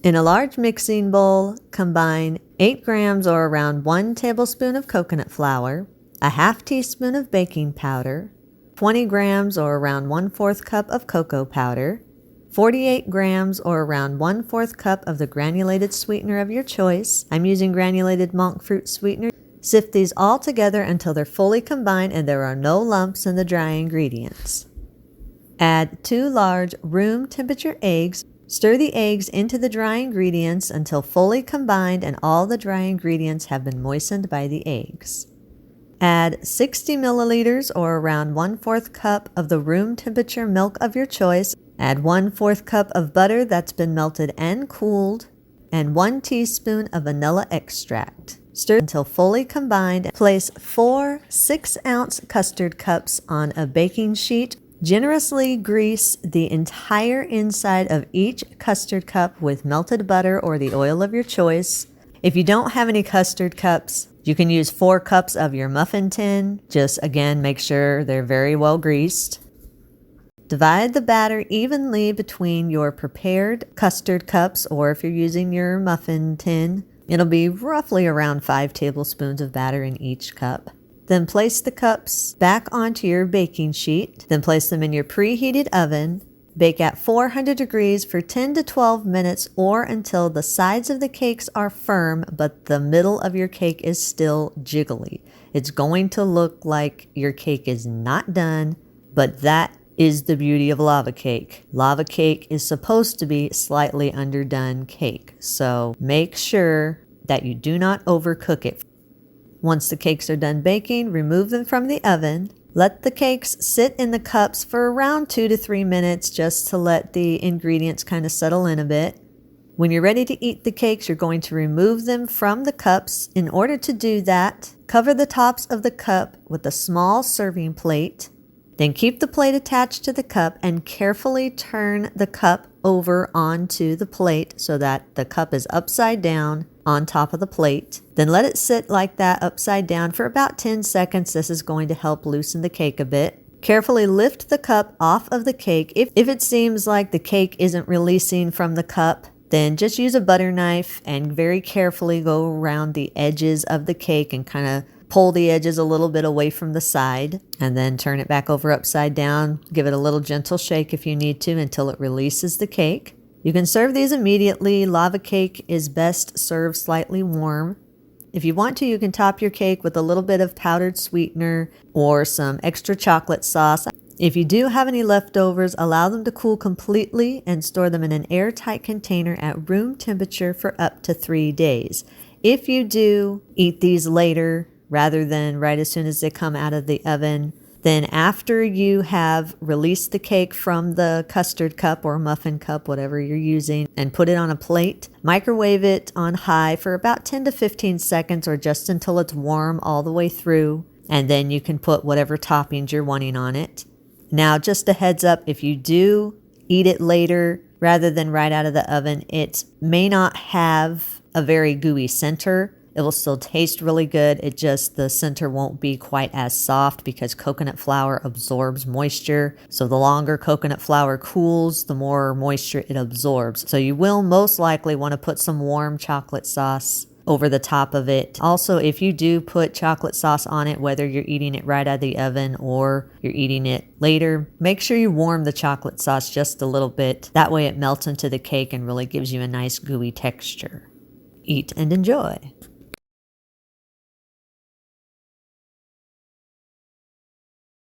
In a large mixing bowl, combine 8 grams or around 1 tablespoon of coconut flour, a half teaspoon of baking powder, 20 grams or around 1/4 cup of cocoa powder, 48 grams or around 1/4 cup of the granulated sweetener of your choice. I'm using granulated monk fruit sweetener. Sift these all together until they're fully combined and there are no lumps in the dry ingredients. Add 2 large room temperature eggs. Stir the eggs into the dry ingredients until fully combined and all the dry ingredients have been moistened by the eggs. Add 60 milliliters or around 1/4 cup of the room temperature milk of your choice. Add 1/4 cup of butter that's been melted and cooled, and 1 teaspoon of vanilla extract. Stir until fully combined. Place 4 6-ounce custard cups on a baking sheet. Generously grease the entire inside of each custard cup with melted butter or the oil of your choice. If you don't have any custard cups, you can use 4 cups of your muffin tin. Just again, make sure they're very well greased. Divide the batter evenly between your prepared custard cups, or if you're using your muffin tin, it'll be roughly around 5 tablespoons of batter in each cup. Then place the cups back onto your baking sheet. Then place them in your preheated oven. Bake at 400 degrees for 10 to 12 minutes or until the sides of the cakes are firm, but the middle of your cake is still jiggly. It's going to look like your cake is not done, but that is the beauty of lava cake. Lava cake is supposed to be slightly underdone cake, so make sure that you do not overcook it. Once the cakes are done baking, remove them from the oven. Let the cakes sit in the cups for around 2 to 3 minutes just to let the ingredients kind of settle in a bit. When you're ready to eat the cakes, you're going to remove them from the cups. In order to do that, cover the tops of the cup with a small serving plate. Then keep the plate attached to the cup and carefully turn the cup over onto the plate so that the cup is upside down on top of the plate. Then let it sit like that upside down for about 10 seconds. This is going to help loosen the cake a bit. Carefully lift the cup off of the cake. If it seems like the cake isn't releasing from the cup, then just use a butter knife and very carefully go around the edges of the cake and kind of pull the edges a little bit away from the side, and then turn it back over upside down. Give it a little gentle shake if you need to until it releases the cake. You can serve these immediately. Lava cake is best served slightly warm. If you want to, you can top your cake with a little bit of powdered sweetener or some extra chocolate sauce. If you do have any leftovers, allow them to cool completely and store them in an airtight container at room temperature for up to 3 days. If you do eat these later, rather than right as soon as they come out of the oven, then after you have released the cake from the custard cup or muffin cup, whatever you're using, and put it on a plate, microwave it on high for about 10 to 15 seconds or just until it's warm all the way through, and then you can put whatever toppings you're wanting on it. Now, just a heads up, if you do eat it later rather than right out of the oven, it may not have a very gooey center. It will still taste really good. It just, the center won't be quite as soft because coconut flour absorbs moisture. So the longer coconut flour cools, the more moisture it absorbs. So you will most likely want to put some warm chocolate sauce over the top of it. Also, if you do put chocolate sauce on it, whether you're eating it right out of the oven or you're eating it later, make sure you warm the chocolate sauce just a little bit. That way it melts into the cake and really gives you a nice gooey texture. Eat and enjoy.